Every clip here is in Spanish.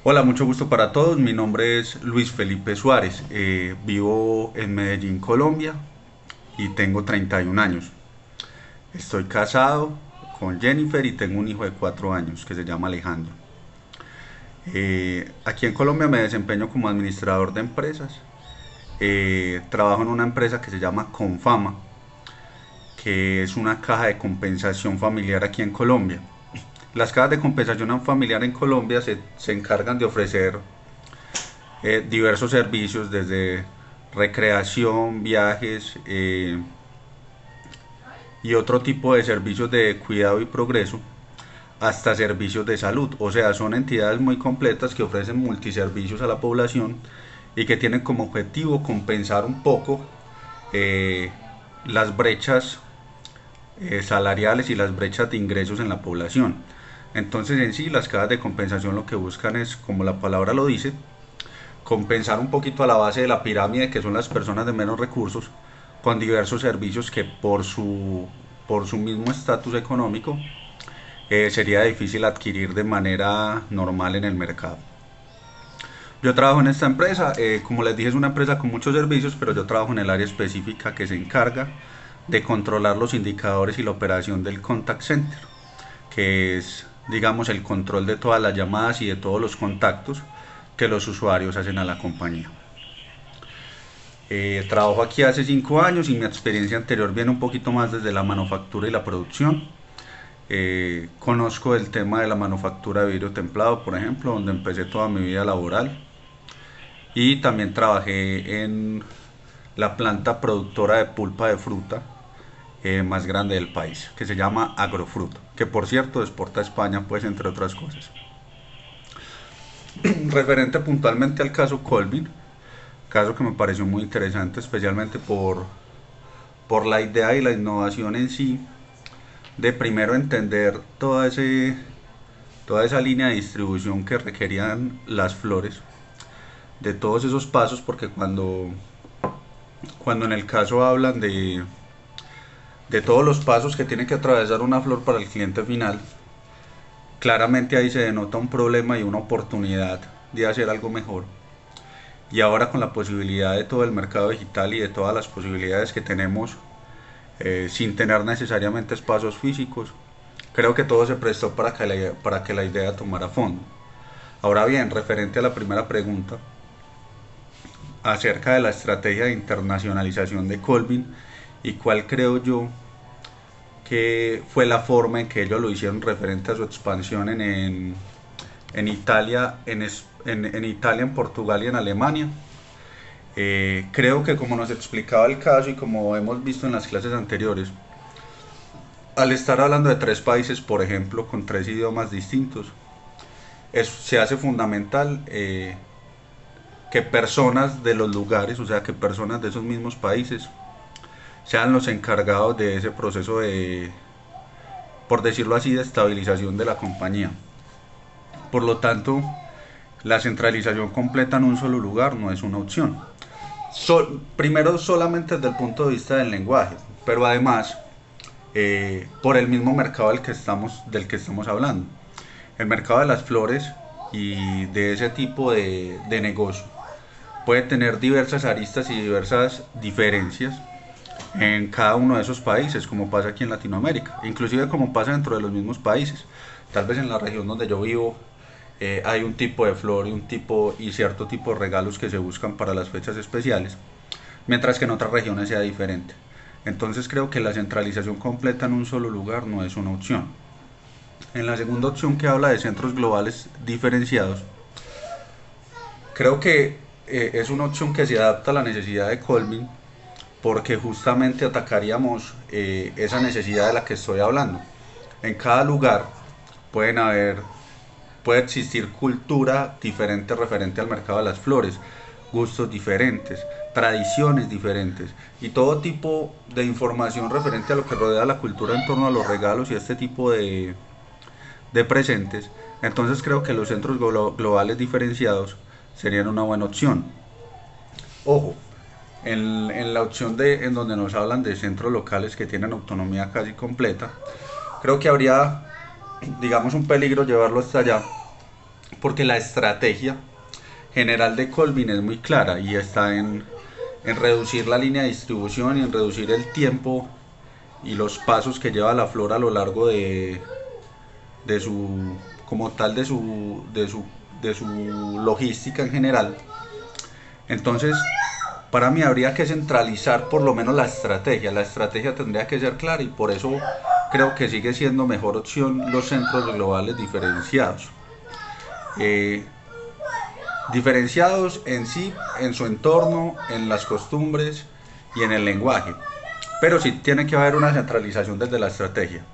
Hola, mucho gusto para todos. Mi nombre es Luis Felipe Suárez. Vivo en Medellín, Colombia y tengo 31 años. Estoy casado con Jennifer y tengo un hijo de 4 años que se llama Alejandro. Aquí en Colombia me desempeño como administrador de empresas. Trabajo en una empresa que se llama Confama, que es una caja de compensación familiar aquí en Colombia. Las cajas de compensación familiar en Colombia se encargan de ofrecer diversos servicios desde recreación, viajes y otro tipo de servicios de cuidado y progreso hasta servicios de salud. O sea, son entidades muy completas que ofrecen multiservicios a la población y que tienen como objetivo compensar un poco eh, las brechas salariales y las brechas de ingresos en la población. Entonces en sí las cajas de compensación lo que buscan es, como la palabra lo dice, compensar un poquito a la base de la pirámide que son las personas de menos recursos con diversos servicios que por su mismo estatus económico sería difícil adquirir de manera normal en el mercado. Yo trabajo en esta empresa, como les dije es una empresa con muchos servicios, pero yo trabajo en el área específica que se encarga de controlar los indicadores y la operación del contact center, que es, digamos, el control de todas las llamadas y de todos los contactos que los usuarios hacen a la compañía. Trabajo aquí hace 5 años y mi experiencia anterior viene un poquito más desde la manufactura y la producción. Conozco el tema de la manufactura de vidrio templado, por ejemplo, donde empecé toda mi vida laboral. Y también trabajé en la planta productora de pulpa de fruta más grande del país, que se llama Agrofruit, que por cierto exporta a España, pues entre otras cosas. Referente puntualmente al caso Colvin, caso que me pareció muy interesante, especialmente por la idea y la innovación en sí, de primero entender toda esa línea de distribución que requerían las flores, de todos esos pasos, porque cuando en el caso hablan de todos los pasos que tiene que atravesar una flor para el cliente final, claramente ahí se denota un problema y una oportunidad de hacer algo mejor. Y ahora con la posibilidad de todo el mercado digital y de todas las posibilidades que tenemos sin tener necesariamente espacios físicos, creo que todo se prestó para que la idea tomara fondo. Ahora bien, referente a la primera pregunta acerca de la estrategia de internacionalización de Colvin y cuál creo yo que fue la forma en que ellos lo hicieron referente a su expansión en Italia, en Italia, en Portugal y en Alemania. Creo que como nos explicaba el caso y como hemos visto en las clases anteriores, al estar hablando de tres países, por ejemplo, con tres idiomas distintos, se hace fundamental que personas de los lugares, o sea, que personas de esos mismos países, sean los encargados de ese proceso de, por decirlo así, de estabilización de la compañía. Por lo tanto, la centralización completa en un solo lugar no es una opción. Primero, solamente desde el punto de vista del lenguaje, pero además, por el mismo mercado del que estamos hablando. El mercado de las flores y de ese tipo de negocio puede tener diversas aristas y diversas diferencias en cada uno de esos países, como pasa aquí en Latinoamérica, inclusive como pasa dentro de los mismos países. Tal vez en la región donde yo vivo hay un tipo de flor y un tipo y cierto tipo de regalos que se buscan para las fechas especiales, mientras que en otras regiones sea diferente. Entonces creo que la centralización completa en un solo lugar no es una opción. En la segunda opción que habla de centros globales diferenciados, creo que es una opción que se adapta a la necesidad de Colvin porque justamente atacaríamos esa necesidad de la que estoy hablando. En cada lugar pueden haber, puede existir cultura diferente referente al mercado de las flores, gustos diferentes, tradiciones diferentes y todo tipo de información referente a lo que rodea la cultura en torno a los regalos y este tipo de presentes. Entonces creo que los centros globales diferenciados serían una buena opción. Ojo, en la opción en donde nos hablan de centros locales que tienen autonomía casi completa, creo que habría, digamos, un peligro llevarlo hasta allá, porque la estrategia general de Colvin es muy clara y está en reducir la línea de distribución y en reducir el tiempo y los pasos que lleva la flor a lo largo de su, como tal, de su logística en general. Entonces, para mí habría que centralizar por lo menos la estrategia tendría que ser clara y por eso creo que sigue siendo mejor opción los centros globales diferenciados. Eh, Diferenciados en sí, en su entorno, en las costumbres y en el lenguaje. Pero sí tiene que haber una centralización desde la estrategia.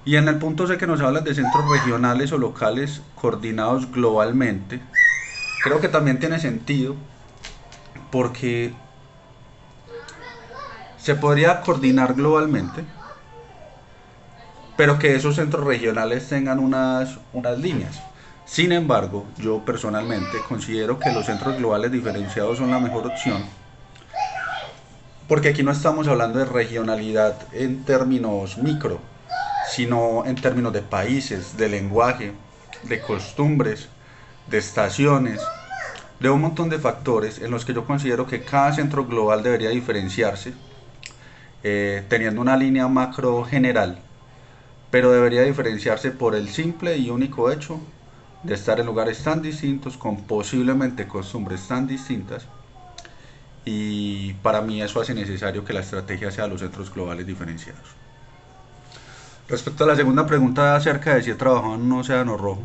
Y en el punto C que nos hablan de centros regionales o locales coordinados globalmente, creo que también tiene sentido porque se podría coordinar globalmente, pero que esos centros regionales tengan unas líneas. Sin embargo, yo personalmente considero que los centros globales diferenciados son la mejor opción, porque aquí no estamos hablando de regionalidad en términos micro, sino en términos de países, de lenguaje, de costumbres, de estaciones, de un montón de factores en los que yo considero que cada centro global debería diferenciarse, teniendo una línea macro general, pero debería diferenciarse por el simple y único hecho de estar en lugares tan distintos, con posiblemente costumbres tan distintas, y para mí eso hace necesario que la estrategia sea los centros globales diferenciados. Respecto a la segunda pregunta acerca de si he trabajado en un océano rojo,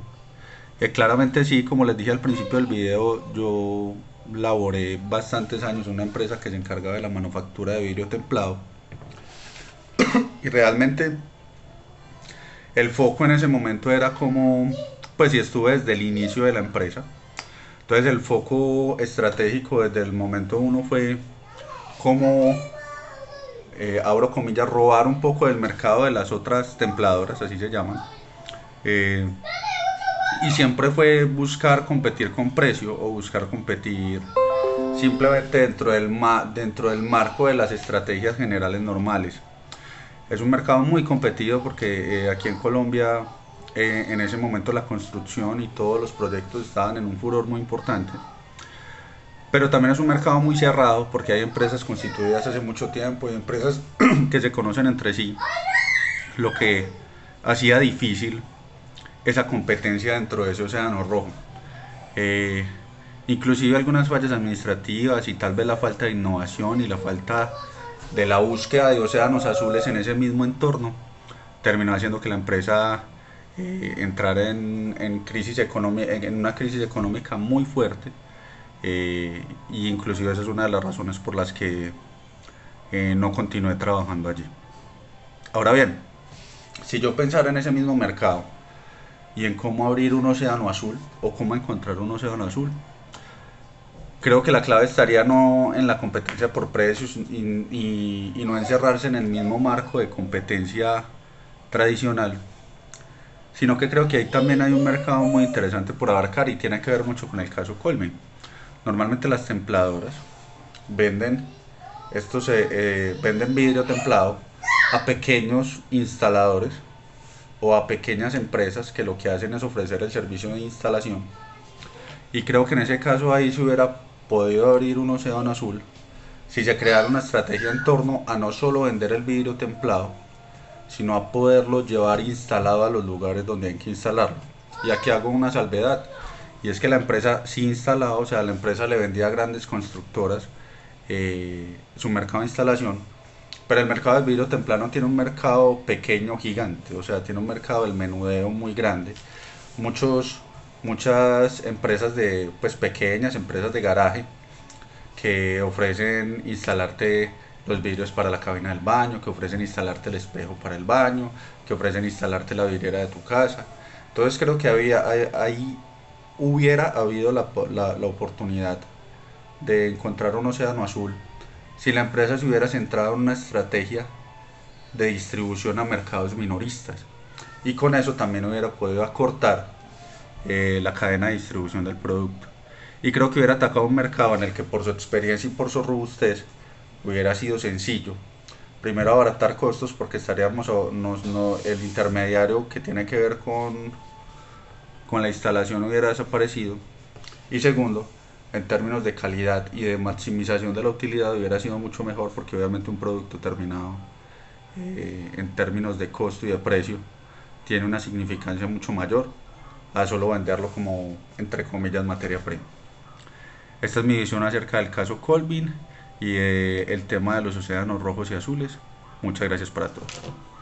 claramente sí, como les dije al principio del video, yo laboré bastantes años en una empresa que se encargaba de la manufactura de vidrio templado y realmente el foco en ese momento era como, pues sí estuve desde el inicio de la empresa, entonces el foco estratégico desde el momento uno fue como, abro comillas, robar un poco del mercado de las otras templadoras, así se llaman, eh, y siempre fue buscar competir con precio o buscar competir simplemente dentro del marco de las estrategias generales normales. Es un mercado muy competido porque aquí en Colombia en ese momento la construcción y todos los proyectos estaban en un furor muy importante. Pero también es un mercado muy cerrado porque hay empresas constituidas hace mucho tiempo y empresas que se conocen entre sí, lo que hacía difícil esa competencia dentro de ese océano rojo. Eh, Inclusive algunas fallas administrativas y tal vez la falta de innovación y la falta de la búsqueda de océanos azules en ese mismo entorno terminó haciendo que la empresa entrara en una crisis económica muy fuerte, y inclusive esa es una de las razones por las que no continué trabajando allí. Ahora bien, si yo pensara en ese mismo mercado y en cómo abrir un océano azul o cómo encontrar un océano azul, creo que la clave estaría no en la competencia por precios y no encerrarse en el mismo marco de competencia tradicional, sino que creo que ahí también hay un mercado muy interesante por abarcar y tiene que ver mucho con el caso Colmen. Normalmente las templadoras venden venden vidrio templado a pequeños instaladores o a pequeñas empresas que lo que hacen es ofrecer el servicio de instalación, y creo que en ese caso ahí se hubiera podido abrir un océano azul si se creara una estrategia en torno a no solo vender el vidrio templado, sino a poderlo llevar instalado a los lugares donde hay que instalarlo. Y aquí hago una salvedad, y es que la empresa sí instalaba, o sea, la empresa le vendía a grandes constructoras su mercado de instalación, pero el mercado del vidrio templado tiene un mercado pequeño gigante, o sea, tiene un mercado del menudeo muy grande. Muchos, Muchas empresas pues pequeñas, empresas de garaje, que ofrecen instalarte los vidrios para la cabina del baño, que ofrecen instalarte el espejo para el baño, que ofrecen instalarte la vidriera de tu casa. Entonces creo que ahí hubiera habido la oportunidad de encontrar un océano azul si la empresa se hubiera centrado en una estrategia de distribución a mercados minoristas, y con eso también hubiera podido acortar la cadena de distribución del producto. Y creo que hubiera atacado un mercado en el que por su experiencia y por su robustez hubiera sido sencillo. Primero abaratar costos porque estaríamos el intermediario que tiene que ver con la instalación hubiera desaparecido. Y segundo, en términos de calidad y de maximización de la utilidad hubiera sido mucho mejor, porque obviamente un producto terminado en términos de costo y de precio tiene una significancia mucho mayor a solo venderlo como, entre comillas, materia prima. Esta es mi visión acerca del caso Colvin y el tema de los océanos rojos y azules. Muchas gracias para todos.